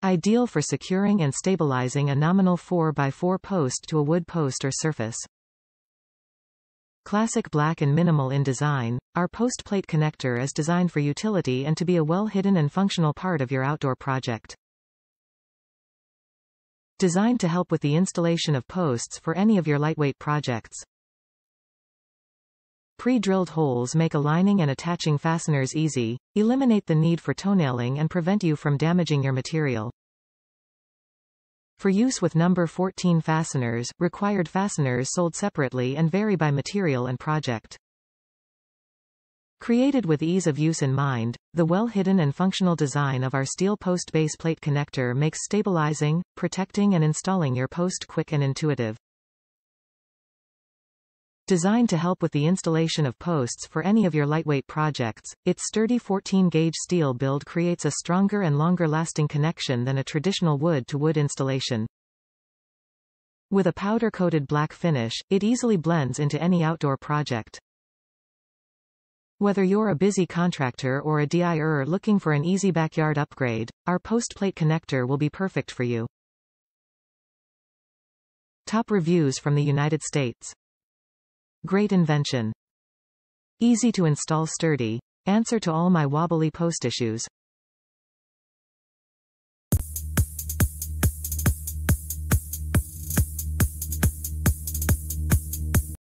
Ideal for securing and stabilizing a nominal 4x4 post to a wood post or surface. Classic black and minimal in design, our post plate connector is designed for utility and to be a well-hidden and functional part of your outdoor project. Designed to help with the installation of posts for any of your lightweight projects. Pre-drilled holes make aligning and attaching fasteners easy, eliminate the need for toenailing and prevent you from damaging your material. For use with number 14 fasteners, required fasteners sold separately and vary by material and project. Created with ease of use in mind, the well-hidden and functional design of our steel post base plate connector makes stabilizing, protecting and installing your post quick and intuitive. Designed to help with the installation of posts for any of your lightweight projects, its sturdy 14-gauge steel build creates a stronger and longer-lasting connection than a traditional wood-to-wood installation. With a powder-coated black finish, it easily blends into any outdoor project. Whether you're a busy contractor or a DIYer looking for an easy backyard upgrade, our post plate connector will be perfect for you. Top reviews from the United States. Great invention. Easy to install, sturdy. Answer to all my wobbly post issues.